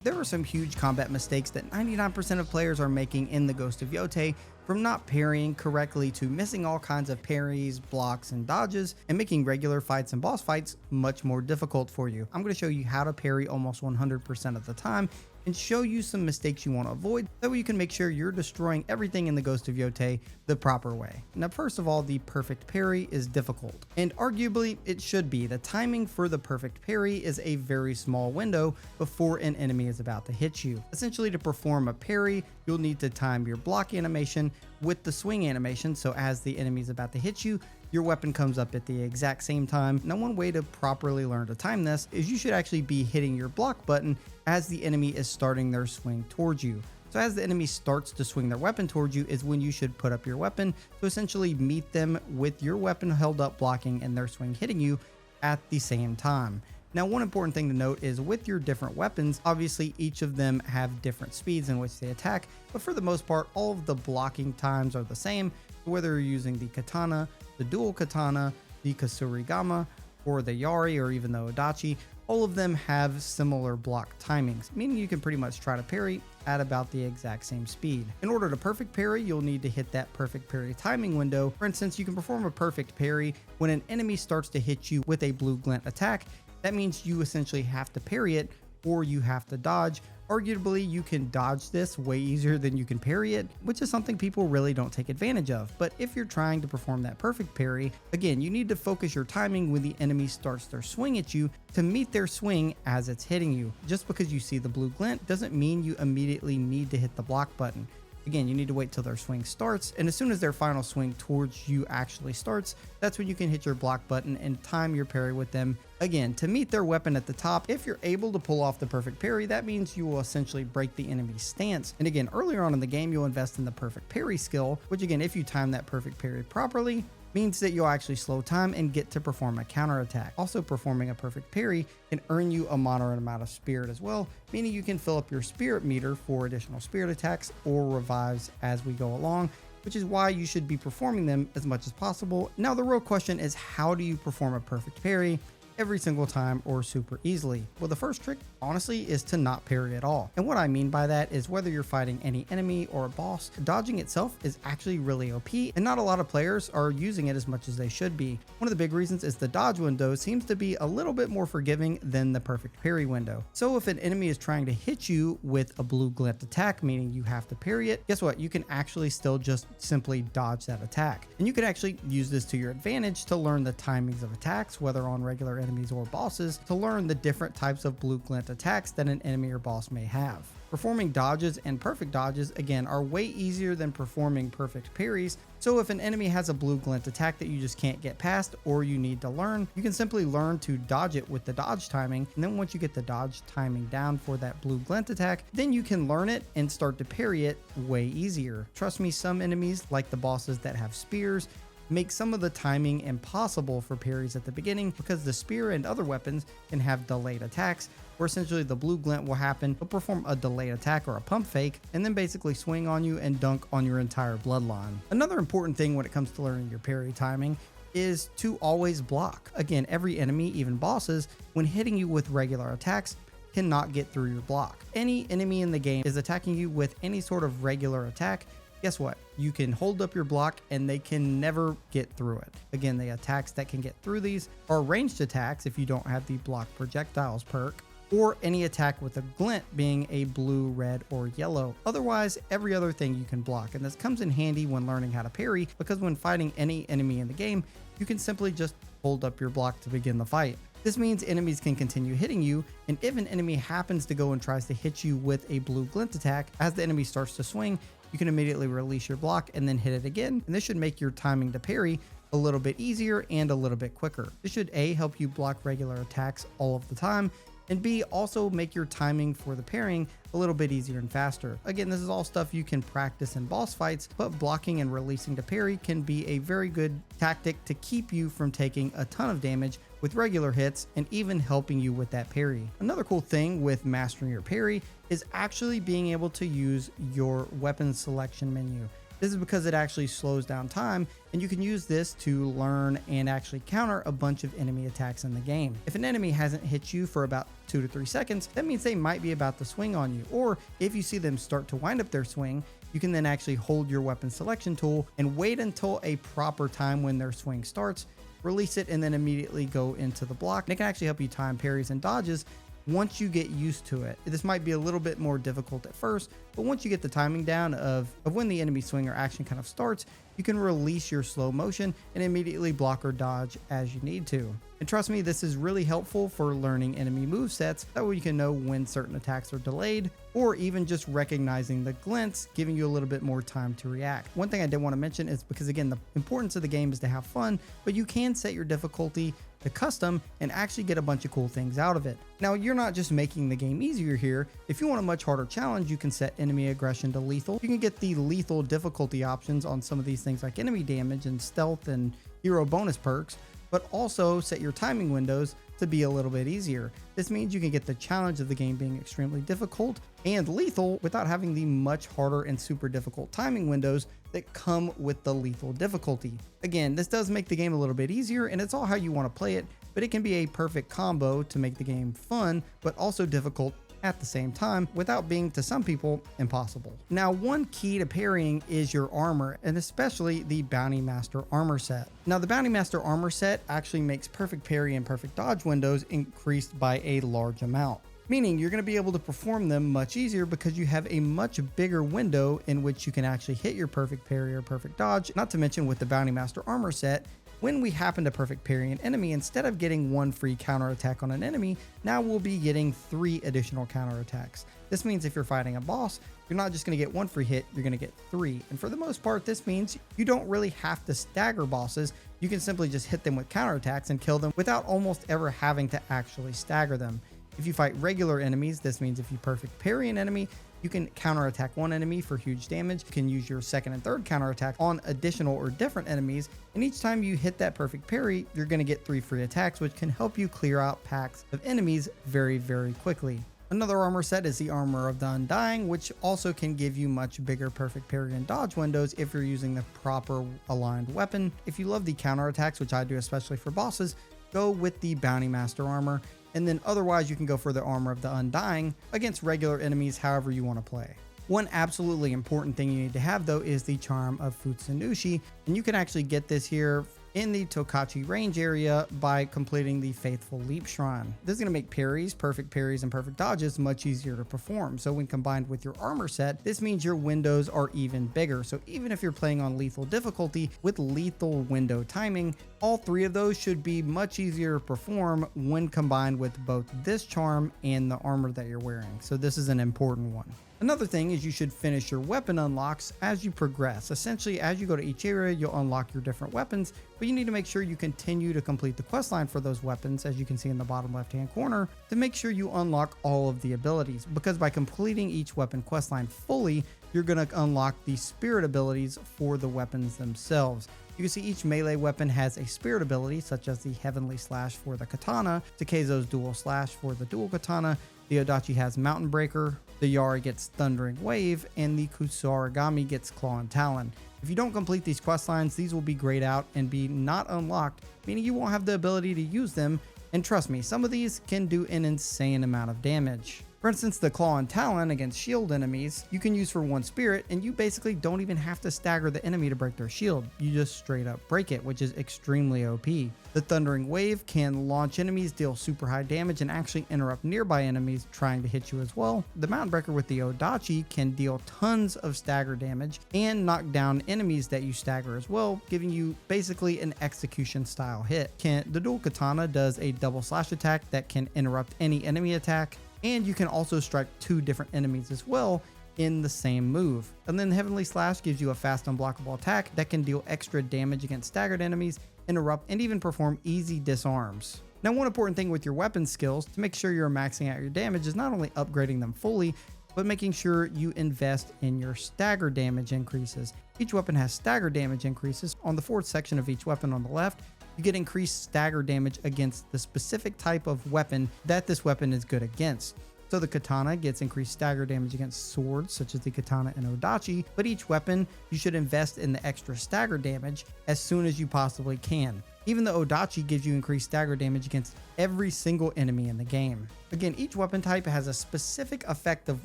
There are some huge combat mistakes that 99% of players are making in the Ghost of Yotei, from not parrying correctly to missing all kinds of parries, blocks, and dodges, and making regular fights and boss fights much more difficult for you. I'm going to show you how to parry almost 100% of the time and show you some mistakes you want to avoid. That way you can make sure you're destroying everything in the Ghost of Yotei the proper way. Now, first of all, the perfect parry is difficult, and arguably it should be. The timing for the perfect parry is a very small window before an enemy is about to hit you. Essentially, to perform a parry, you'll need to time your block animation with the swing animation, so as the enemy is about to hit you, your weapon comes up at the exact same time. Now, one way to properly learn to time this is you should actually be hitting your block button as the enemy is starting their swing towards you. So as the enemy starts to swing their weapon towards you is when you should put up your weapon to essentially meet them with your weapon held up blocking and their swing hitting you at the same time. Now, one important thing to note is with your different weapons, obviously each of them have different speeds in which they attack, but for the most part, all of the blocking times are the same, whether you're using the katana, the dual katana, the kasurigama, or the yari, or even the odachi. All of them have similar block timings, meaning you can pretty much try to parry at about the exact same speed. In order to perfect parry, you'll need to hit that perfect parry timing window. For instance, you can perform a perfect parry when an enemy starts to hit you with a blue glint attack. That means you essentially have to parry it or you have to dodge. Arguably, you can dodge this way easier than you can parry it, which is something people really don't take advantage of. But if you're trying to perform that perfect parry, again, you need to focus your timing when the enemy starts their swing at you to meet their swing as it's hitting you. Just because you see the blue glint doesn't mean you immediately need to hit the block button. Again, you need to wait till their swing starts, and as soon as their final swing towards you actually starts, that's when you can hit your block button and time your parry with them. Again, to meet their weapon at the top, if you're able to pull off the perfect parry, that means you will essentially break the enemy's stance. And again, earlier on in the game, you'll invest in the perfect parry skill, which again, if you time that perfect parry properly, means that you'll actually slow time and get to perform a counterattack. Also, performing a perfect parry can earn you a moderate amount of spirit as well, meaning you can fill up your spirit meter for additional spirit attacks or revives as we go along, which is why you should be performing them as much as possible. Now, the real question is, how do you perform a perfect parry every single time or super easily? Well, the first trick, honestly, is to not parry at all. And what I mean by that is whether you're fighting any enemy or a boss, dodging itself is actually really OP, and not a lot of players are using it as much as they should be. One of the big reasons is the dodge window seems to be a little bit more forgiving than the perfect parry window. So if an enemy is trying to hit you with a blue glint attack, meaning you have to parry it, guess what? You can actually still just simply dodge that attack. And you can actually use this to your advantage to learn the timings of attacks, whether on regular enemies or bosses, to learn the different types of blue glint attacks that an enemy or boss may have. Performing dodges and perfect dodges, again, are way easier than performing perfect parries. So if an enemy has a blue glint attack that you just can't get past or you need to learn, you can simply learn to dodge it with the dodge timing. And then once you get the dodge timing down for that blue glint attack, then you can learn it and start to parry it way easier. Trust me, some enemies, like the bosses that have spears, make some of the timing impossible for parries at the beginning because the spear and other weapons can have delayed attacks, where essentially the blue glint will happen, will perform a delayed attack or a pump fake, and then basically swing on you and dunk on your entire bloodline. Another important thing when it comes to learning your parry timing is to always block. Again, every enemy, even bosses, when hitting you with regular attacks, cannot get through your block. Any enemy in the game is attacking you with any sort of regular attack, guess what? You can hold up your block and they can never get through it. Again, the attacks that can get through these are ranged attacks if you don't have the block projectiles perk, or any attack with a glint being a blue, red, or yellow. Otherwise, every other thing you can block. And this comes in handy when learning how to parry, because when fighting any enemy in the game, you can simply just hold up your block to begin the fight. This means enemies can continue hitting you, and if an enemy happens to go and tries to hit you with a blue glint attack, as the enemy starts to swing, you can immediately release your block and then hit it again, and this should make your timing to parry a little bit easier and a little bit quicker. This should A, help you block regular attacks all of the time, and B, also make your timing for the parrying a little bit easier and faster. Again, this is all stuff you can practice in boss fights, but blocking and releasing to parry can be a very good tactic to keep you from taking a ton of damage with regular hits and even helping you with that parry. Another cool thing with mastering your parry is actually being able to use your weapon selection menu. This is because it actually slows down time, and you can use this to learn and actually counter a bunch of enemy attacks in the game. If an enemy hasn't hit you for about 2 to 3 seconds, that means they might be about to swing on you. Or if you see them start to wind up their swing, you can then actually hold your weapon selection tool and wait until a proper time when their swing starts, release it, and then immediately go into the block. And it can actually help you time parries and dodges once you get used to it. This might be a little bit more difficult at first, but once you get the timing down of when the enemy swing or action kind of starts, you can release your slow motion and immediately block or dodge as you need to. And trust me, this is really helpful for learning enemy movesets. That way you can know when certain attacks are delayed, or even just recognizing the glints, giving you a little bit more time to react. One thing I did want to mention is because, again, the importance of the game is to have fun, but you can set your difficulty to custom and actually get a bunch of cool things out of it. Now, you're not just making the game easier here. If you want a much harder challenge, you can set enemy aggression to lethal. You can get the lethal difficulty options on some of these things like enemy damage and stealth and hero bonus perks, but also set your timing windows to be a little bit easier. This means you can get the challenge of the game being extremely difficult and lethal without having the much harder and super difficult timing windows that come with the lethal difficulty. Again, this does make the game a little bit easier, and it's all how you want to play it, but it can be a perfect combo to make the game fun, but also difficult at the same time without being, to some people, impossible. Now, one key to parrying is your armor, and especially the Bounty Master armor set. Now, the Bounty Master armor set actually makes perfect parry and perfect dodge windows increased by a large amount, meaning you're going to be able to perform them much easier because you have a much bigger window in which you can actually hit your perfect parry or perfect dodge. Not to mention, with the Bounty Master armor set, when we happen to perfect parry an enemy, instead of getting 1 free counterattack on an enemy, now we'll be getting 3 additional counterattacks. This means if you're fighting a boss, you're not just going to get 1 free hit, you're going to get 3. And for the most part, this means you don't really have to stagger bosses. You can simply just hit them with counterattacks and kill them without almost ever having to actually stagger them. If you fight regular enemies, this means if you perfect parry an enemy, you can counterattack one enemy for huge damage. You can use your second and third counterattack on additional or different enemies. And each time you hit that perfect parry, you're going to get 3 free attacks, which can help you clear out packs of enemies very, very quickly. Another armor set is the Armor of the Undying, which also can give you much bigger perfect parry and dodge windows if you're using the proper aligned weapon. If you love the counterattacks, which I do especially for bosses, go with the Bounty Master armor. And then otherwise you can go for the Armor of the Undying against regular enemies, however you want to play. One absolutely important thing you need to have, though, is the Charm of Futsunushi, and you can actually get this here in the Tokachi range area by completing the Faithful Leap Shrine. This is going to make parries, perfect parries, and perfect dodges much easier to perform. So when combined with your armor set, this means your windows are even bigger. So even if you're playing on lethal difficulty with lethal window timing, all 3 of those should be much easier to perform when combined with both this charm and the armor that you're wearing. So this is an important one. Another thing is you should finish your weapon unlocks as you progress. Essentially, as you go to each area, you'll unlock your different weapons, but you need to make sure you continue to complete the questline for those weapons, as you can see in the bottom left-hand corner, to make sure you unlock all of the abilities, because by completing each weapon questline fully, you're going to unlock the spirit abilities for the weapons themselves. You can see each melee weapon has a spirit ability, such as the Heavenly Slash for the katana, Takezo's Dual Slash for the dual katana, the Odachi has Mountain Breaker, the Yari gets Thundering Wave, and the Kusarigami gets Claw and Talon. If you don't complete these quest lines, these will be grayed out and be not unlocked, meaning you won't have the ability to use them. And trust me, some of these can do an insane amount of damage. For instance, the Claw and Talon against shield enemies, you can use for 1 spirit, and you basically don't even have to stagger the enemy to break their shield. You just straight up break it, which is extremely OP. The Thundering Wave can launch enemies, deal super high damage, and actually interrupt nearby enemies trying to hit you as well. The Mountain Breaker with the Odachi can deal tons of stagger damage and knock down enemies that you stagger as well, giving you basically an execution style hit. The Dual Katana does a double slash attack that can interrupt any enemy attack, and you can also strike 2 different enemies as well in the same move. And then Heavenly Slash gives you a fast unblockable attack that can deal extra damage against staggered enemies, interrupt, and even perform easy disarms. Now, one important thing with your weapon skills to make sure you're maxing out your damage is not only upgrading them fully, but making sure you invest in your stagger damage increases. Each weapon has stagger damage increases. On the 4th section of each weapon on the left, you get increased stagger damage against the specific type of weapon that this weapon is good against. So the katana gets increased stagger damage against swords such as the katana and odachi, but each weapon you should invest in the extra stagger damage as soon as you possibly can. Even the odachi gives you increased stagger damage against every single enemy in the game. Again, each weapon type has a specific effective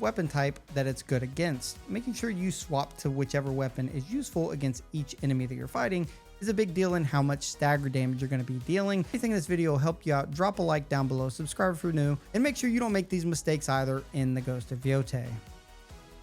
weapon type that it's good against. Making sure you swap to whichever weapon is useful against each enemy that you're fighting is a big deal in how much stagger damage you're going to be dealing. If you think this video will help you out, drop a like down below, subscribe if you're new, and make sure you don't make these mistakes either in the Ghost of Yotei.